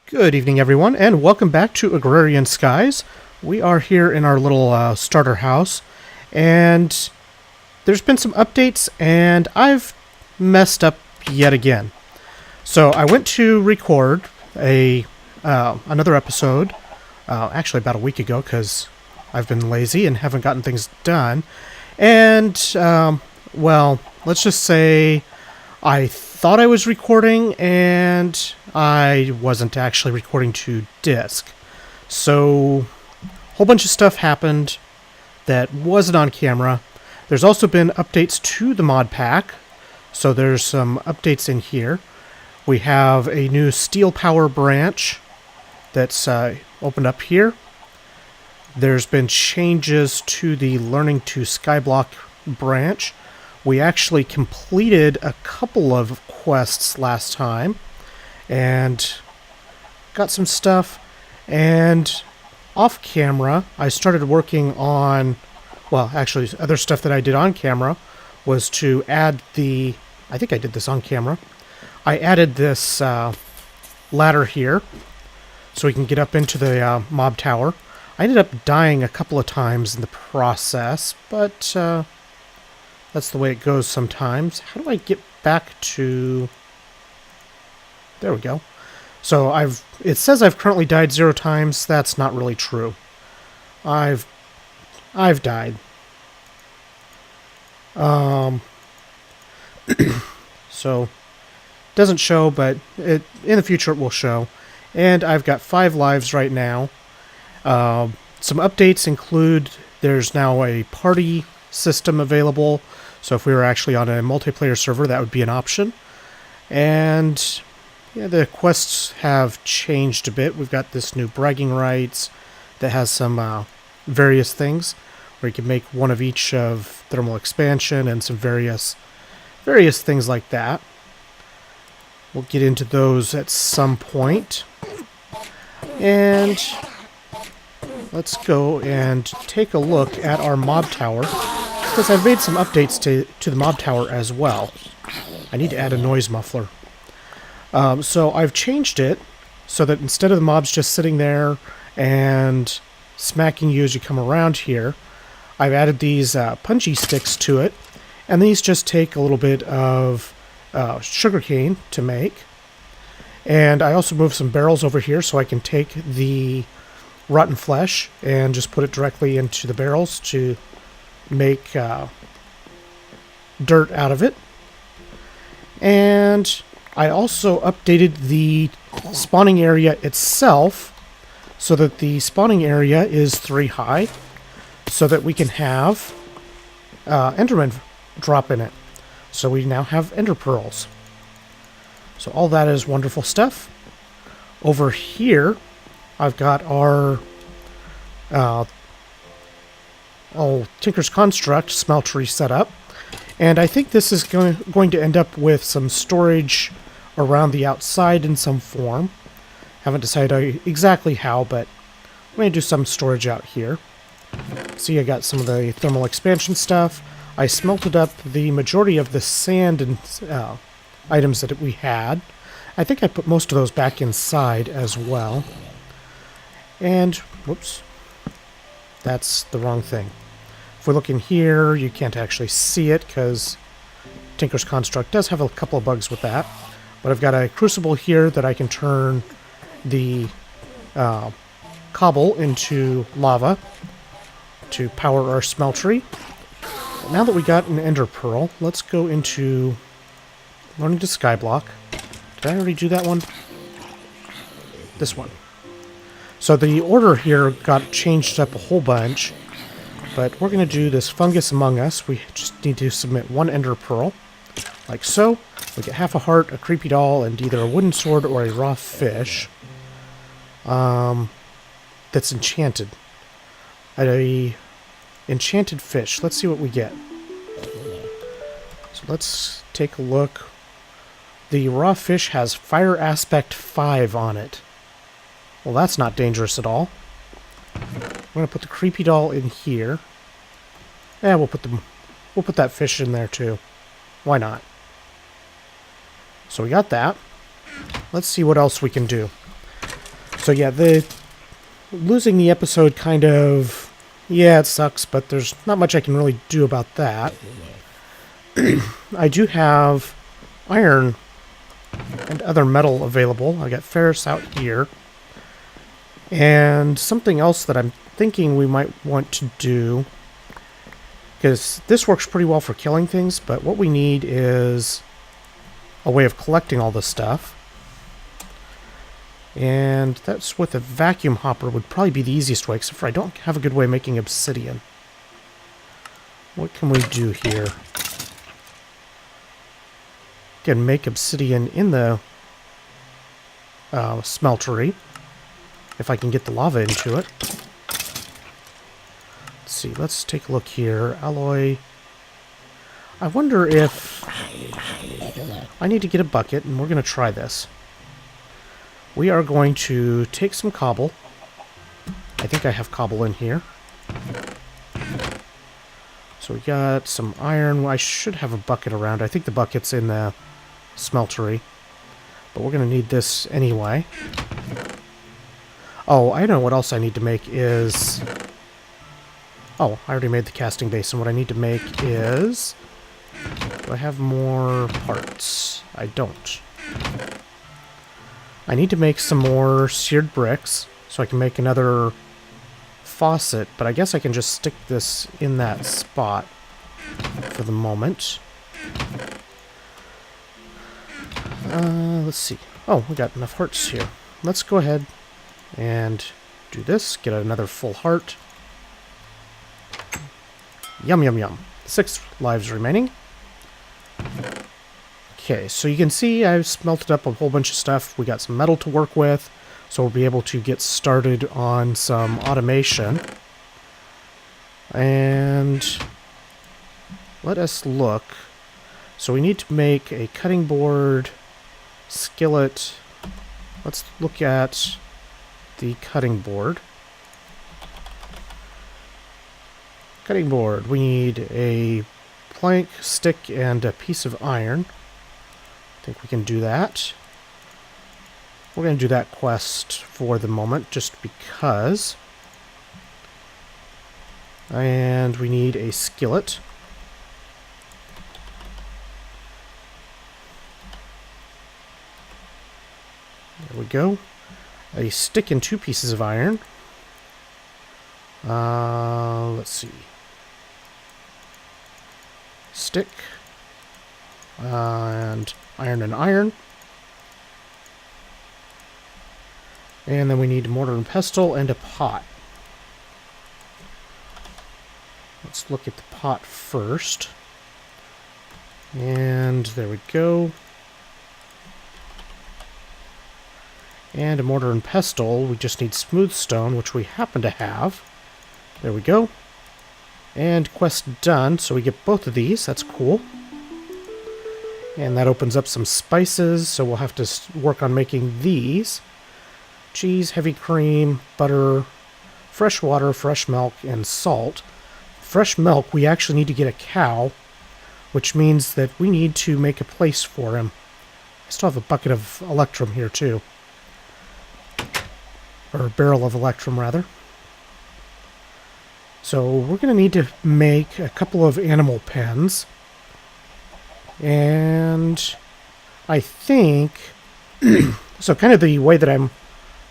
Good evening, everyone, and welcome back to Agrarian Skies. We are here in our little starter house, and there's been some updates, and I've messed up yet again. So I went to record another episode, actually about a week ago, because I've been lazy and haven't gotten things done. And, well, let's just say I thought I was recording, and I wasn't actually recording to disk. So, a whole bunch of stuff happened that wasn't on camera. There's also been updates to the Modpack, so there's some updates in here. We have a new steel power branch that's opened up here. There's been changes to the Learning to Skyblock branch. We actually completed a couple of quests last time and got some stuff. And off camera, I started working on, well, actually, other stuff that I did on camera was to add I think I did this on camera. I added this ladder here so we can get up into the mob tower. I ended up dying a couple of times in the process, but that's the way it goes sometimes. How do I get back to... There we go. So it says I've currently died 0 times. That's not really true. I've died. So doesn't show, but in the future it will show. And I've got 5 lives right now. Some updates include there's now a party system available, so if we were actually on a multiplayer server, that would be an option. And yeah, the quests have changed a bit. We've got this new bragging rights that has some various things where you can make one of each of thermal expansion and some various things like that. We'll get into those at some point. And let's go and take a look at our mob tower, because I've made some updates to the mob tower as well. I need to add a noise muffler. So I've changed it so that instead of the mobs just sitting there and smacking you as you come around here, I've added these punchy sticks to it, and these just take a little bit of sugarcane to make. And I also moved some barrels over here so I can take the rotten flesh and just put it directly into the barrels to make dirt out of it. And I also updated the spawning area itself so that the spawning area is 3 high, so that we can have Enderman drop in it. So we now have Ender Pearls. So all that is wonderful stuff. Over here, I've got our Tinker's Construct smeltery set up. And I think this is going to end up with some storage around the outside in some form. Haven't decided exactly how, but I'm going to do some storage out here. See, I got some of the thermal expansion stuff. I smelted up the majority of the sand and items that we had. I think I put most of those back inside as well. And, whoops, that's the wrong thing. If we look in here, you can't actually see it because Tinker's Construct does have a couple of bugs with that. But I've got a crucible here that I can turn the cobble into lava to power our smeltery. Now that we got an Ender Pearl, let's go into Learning to Skyblock. Did I already do that one? This one. So the order here got changed up a whole bunch, but we're going to do this Fungus Among Us. We just need to submit 1 Ender Pearl, like so. We get half a heart, a creepy doll, and either a wooden sword or a raw fish. That's enchanted. A enchanted fish. Let's see what we get. So let's take a look. The raw fish has Fire Aspect 5 on it. Well, that's not dangerous at all. I'm going to put the creepy doll in here. Yeah, we'll put that fish in there too. Why not? So we got that. Let's see what else we can do. So yeah, losing the episode kind of, yeah, it sucks, but there's not much I can really do about that. I do have iron and other metal available. I got ferrous out here. And something else that I'm thinking we might want to do, because this works pretty well for killing things, but what we need is a way of collecting all this stuff. And that's with a vacuum hopper would probably be the easiest way, except for I don't have a good way of making obsidian. What can we do here? Can make obsidian in the smeltery, if I can get the lava into it. Let's see, let's take a look here. Alloy. I wonder if I need to get a bucket, and we're going to try this. We are going to take some cobble. I think I have cobble in here. So we got some iron. I should have a bucket around. I think the bucket's in the smeltery. But we're going to need this anyway. Oh, I know what else I need to make is... Oh, I already made the casting basin. What I need to make is... Do I have more parts? I don't. I need to make some more seared bricks, so I can make another faucet, but I guess I can just stick this in that spot for the moment. Let's see. Oh, we got enough hearts here. Let's go ahead and do this. Get another full heart. Yum, yum, yum. 6 lives remaining. Okay, so you can see I've smelted up a whole bunch of stuff. We got some metal to work with, so we'll be able to get started on some automation. And let us look. So we need to make a cutting board, skillet. Let's look at the cutting board. Cutting board, we need a plank, stick, and a piece of iron. I think we can do that. We're going to do that quest for the moment, just because. And we need a skillet. There we go. A stick and 2 pieces of iron. Let's see. Stick. And iron and iron. And then we need mortar and pestle and a pot. Let's look at the pot first. And there we go. And a mortar and pestle. We just need smooth stone, which we happen to have. There we go. And quest done, so we get both of these. That's cool. And that opens up some spices, so we'll have to work on making these. Cheese, heavy cream, butter, fresh water, fresh milk, and salt. Fresh milk, we actually need to get a cow, which means that we need to make a place for him. I still have a bucket of electrum here, too. Or a barrel of electrum, rather. So we're going to need to make a couple of animal pens. And I think... so kind of the way that I'm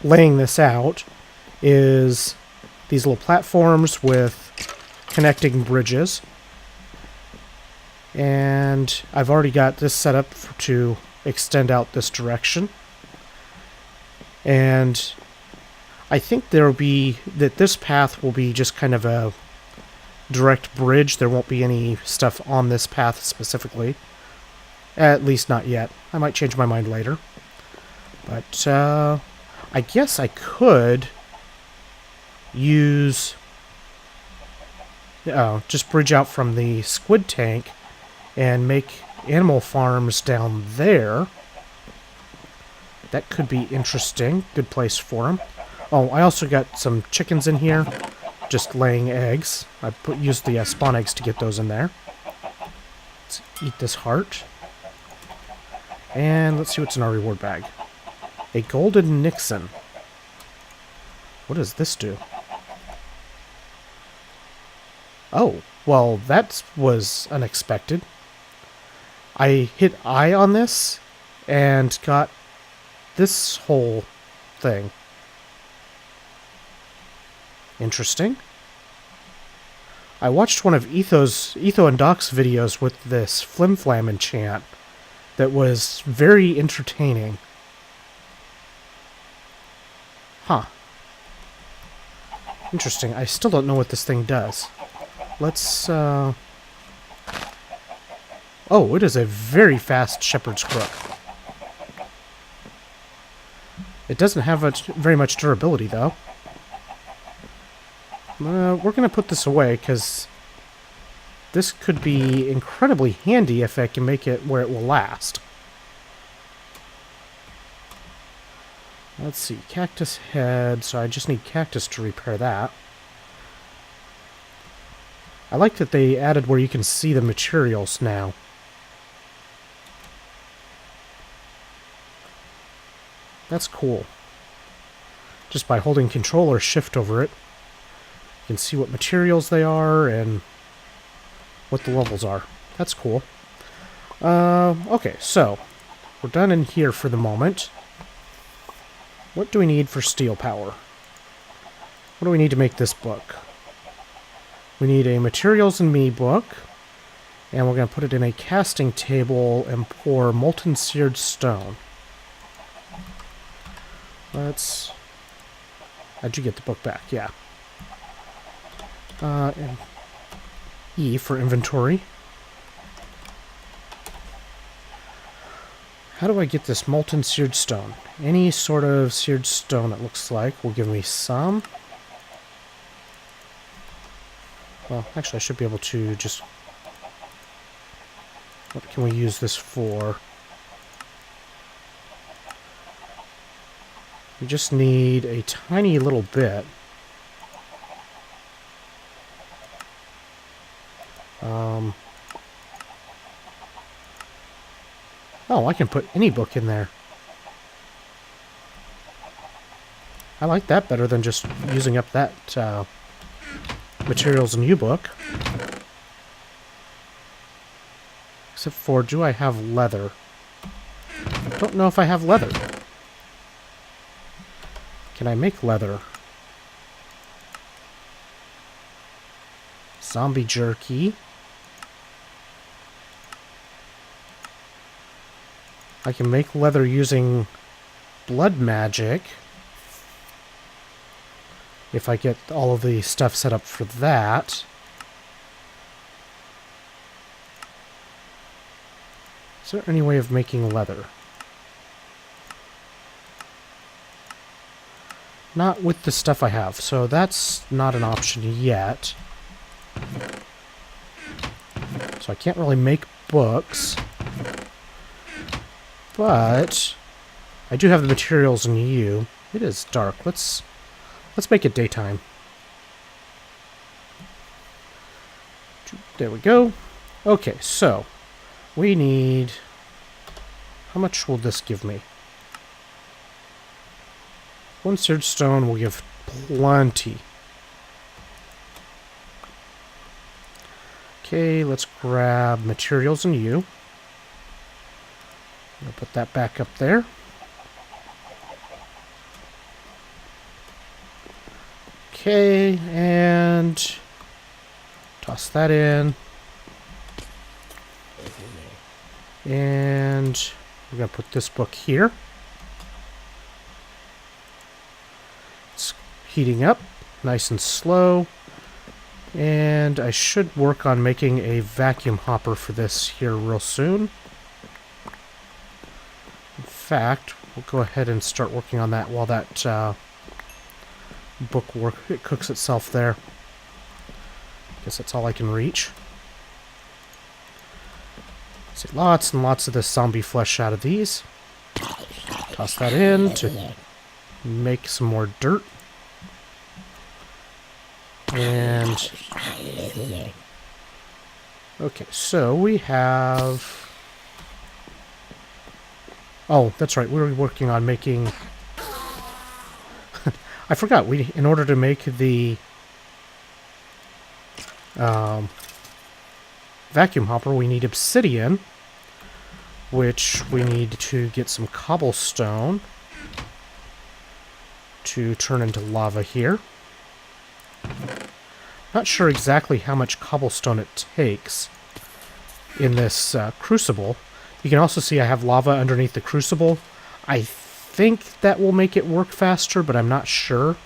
laying this out is these little platforms with connecting bridges. And I've already got this set up to extend out this direction. And I think there will be... that this path will be just kind of a direct bridge. There won't be any stuff on this path specifically. At least not yet. I might change my mind later. But, I guess I could use... just bridge out from the squid tank and make animal farms down there. That could be interesting. Good place for them. Oh, I also got some chickens in here. Just laying eggs. I used the spawn eggs to get those in there. Let's eat this heart. And let's see what's in our reward bag. A golden Nixon. What does this do? Oh, well, that was unexpected. I hit I on this and got this whole thing. Interesting. I watched one of Etho and Doc's videos with this Flim Flam enchant that was very entertaining. Huh. Interesting. I still don't know what this thing does. Let's, Oh, it is a very fast shepherd's crook. It doesn't have very much durability, though. We're going to put this away, because this could be incredibly handy if I can make it where it will last. Let's see, cactus head, so I just need cactus to repair that. I like that they added where you can see the materials now. That's cool. Just by holding Control or Shift over it, you can see what materials they are and what the levels are. That's cool. Okay, so we're done in here for the moment. What do we need for steel power? What do we need to make this book? We need a Materials and Me book, and we're going to put it in a casting table and pour molten seared stone. Let's... How'd you get the book back? Yeah. And E for inventory. How do I get this molten seared stone? Any sort of seared stone, it looks like, will give me some. Well, actually, I should be able to just... What can we use this for? We just need a tiny little bit. Oh, I can put any book in there. I like that better than just using up that Materials and You book. Except for, do I have leather? Don't know if I have leather. Can I make leather? Zombie jerky. I can make leather using blood magic. If I get all of the stuff set up for that. Is there any way of making leather? Not with the stuff I have, so that's not an option yet. So I can't really make books. But I do have the Materials in You. It is dark. Let's make it daytime. There we go. Okay, so we need... How much will this give me? One seared stone will give plenty. Okay, let's grab Materials in You. I'll put that back up there. Okay, and toss that in. And we're going to put this book here. It's heating up nice and slow. And I should work on making a vacuum hopper for this here real soon. In fact, we'll go ahead and start working on that while that book it cooks itself there. Guess that's all I can reach. See, lots and lots of this zombie flesh out of these. Toss that in to make some more dirt. And okay, so we have... Oh, that's right, we were working on making I forgot, in order to make the vacuum hopper, we need obsidian, which we need to get some cobblestone to turn into lava here. Not sure exactly how much cobblestone it takes in this crucible. You can also see I have lava underneath the crucible. I think that will make it work faster, but I'm not sure.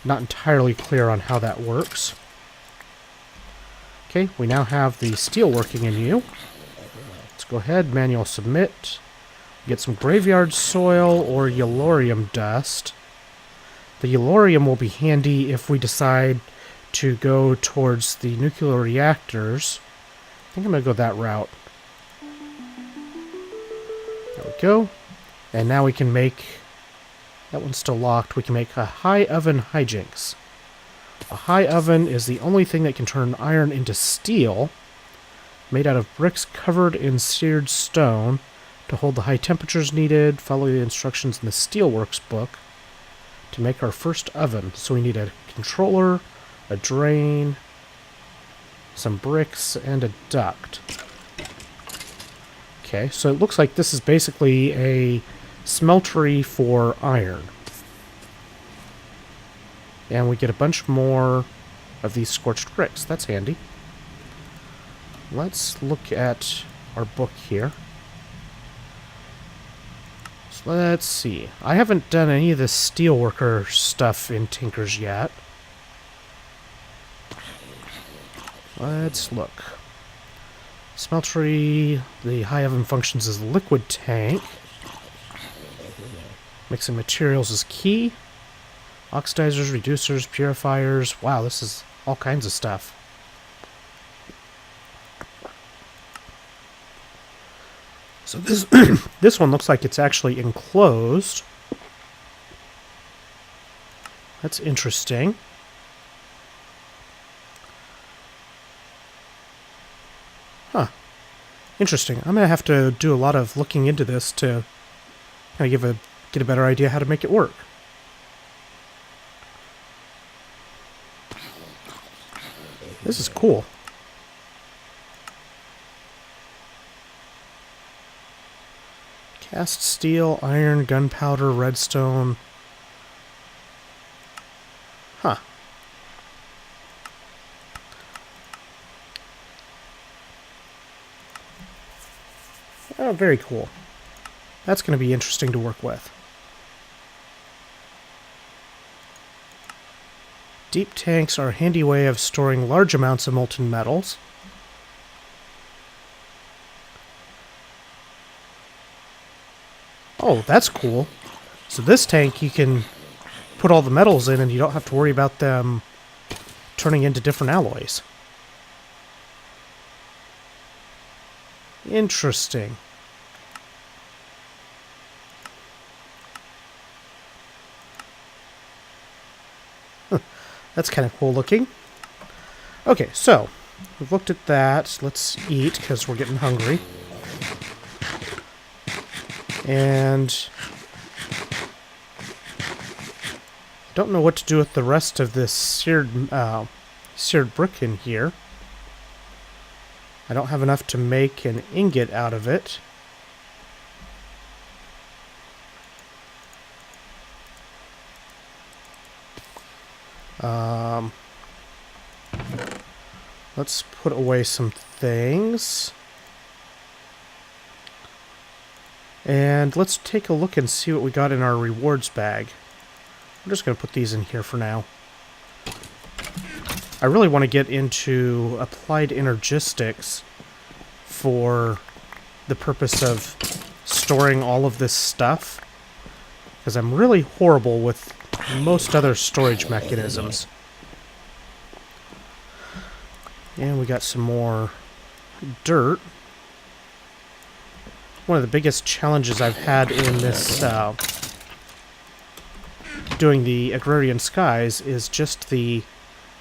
Not entirely clear on how that works. Okay, we now have the steel working in you. Let's go ahead, manual submit. Get some graveyard soil or yellorium dust. The yellorium will be handy if we decide to go towards the nuclear reactors. I think I'm going to go that route. There we go. And now we can make... That one's still locked. We can make a high oven hijinks. A high oven is the only thing that can turn iron into steel, made out of bricks covered in seared stone. To hold the high temperatures needed, follow the instructions in the Steelworks book to make our first oven. So we need a controller, a drain, some bricks, and a duct. Okay, so it looks like this is basically a smeltery for iron. And we get a bunch more of these scorched bricks. That's handy. Let's look at our book here. So let's see. I haven't done any of the steelworker stuff in Tinkers yet. Let's look. Smeltery, the high oven functions as a liquid tank. Mixing materials is key. Oxidizers, reducers, purifiers. Wow, this is all kinds of stuff. So this this one looks like it's actually enclosed. That's interesting. Huh. Interesting. I'm going to have to do a lot of looking into this to kind of get a better idea how to make it work. This is cool. Cast steel, iron, gunpowder, redstone. Huh. Oh, very cool. That's going to be interesting to work with. Deep tanks are a handy way of storing large amounts of molten metals. Oh, that's cool. So this tank, you can put all the metals in and you don't have to worry about them turning into different alloys. Interesting. That's kind of cool looking. Okay, so we've looked at that. Let's eat because we're getting hungry. And I don't know what to do with the rest of this seared brick in here. I don't have enough to make an ingot out of it. Let's put away some things. And let's take a look and see what we got in our rewards bag. I'm just going to put these in here for now. I really want to get into applied energistics for the purpose of storing all of this stuff, because I'm really horrible with most other storage mechanisms. And we got some more dirt. One of the biggest challenges I've had in this doing the Agrarian Skies is just the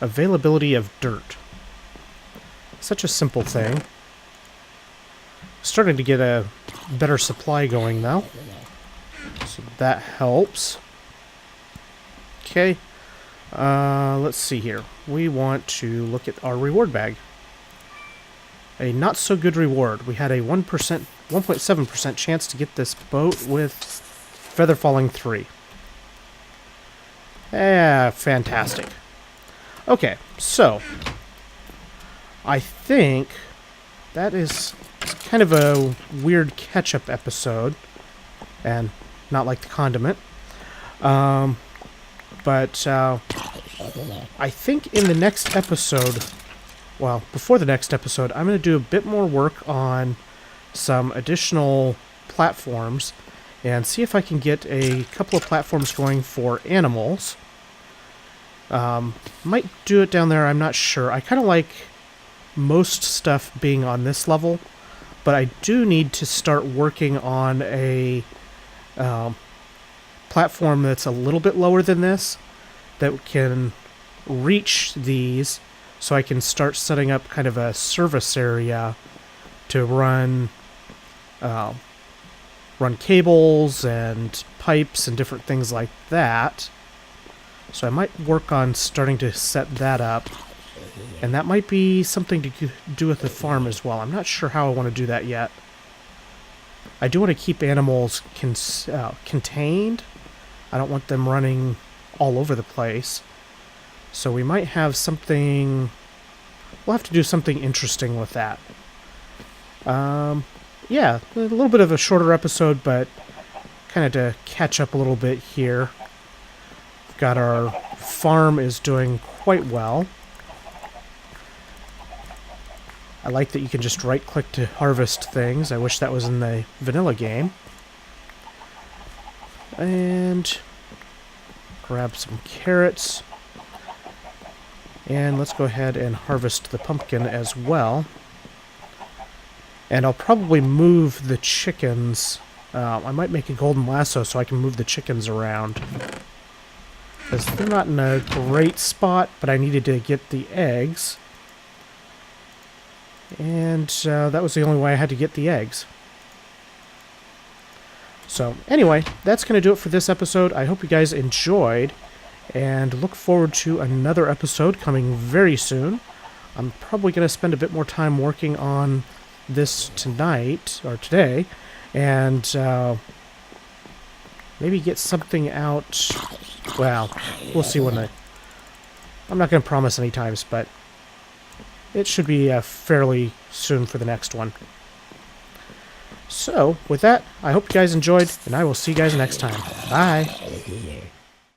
availability of dirt. Such a simple thing. Starting to get a better supply going though. So that helps. Okay. Let's see here. We want to look at our reward bag. A not so good reward. We had a 1.7% chance to get this boat with feather falling 3. Fantastic. Okay, so I think that is kind of a weird catch-up episode, and not like the condiment. But I think in the next episode, well, before the next episode, I'm going to do a bit more work on some additional platforms and see if I can get a couple of platforms going for animals. Might do it down there, I'm not sure. I kind of like most stuff being on this level, but I do need to start working on a platform that's a little bit lower than this that can reach these, so I can start setting up kind of a service area to run cables and pipes and different things like that. So I might work on starting to set that up. And that might be something to do with the farm as well. I'm not sure how I want to do that yet. I do want to keep animals contained. I don't want them running all over the place. So we might have something... We'll have to do something interesting with that. Yeah, a little bit of a shorter episode, but kind of to catch up a little bit here. We've got our farm is doing quite well. I like that you can just right-click to harvest things. I wish that was in the vanilla game. And grab some carrots. And let's go ahead and harvest the pumpkin as well. And I'll probably move the chickens. I might make a golden lasso so I can move the chickens around. Because they're not in a great spot, but I needed to get the eggs. And that was the only way I had to get the eggs. So anyway, that's going to do it for this episode. I hope you guys enjoyed, and look forward to another episode coming very soon. I'm probably going to spend a bit more time working on this tonight, or today, and maybe get something out. Well, we'll see when I'm not going to promise any times, but it should be fairly soon for the next one. So, with that, I hope you guys enjoyed, and I will see you guys next time. Bye!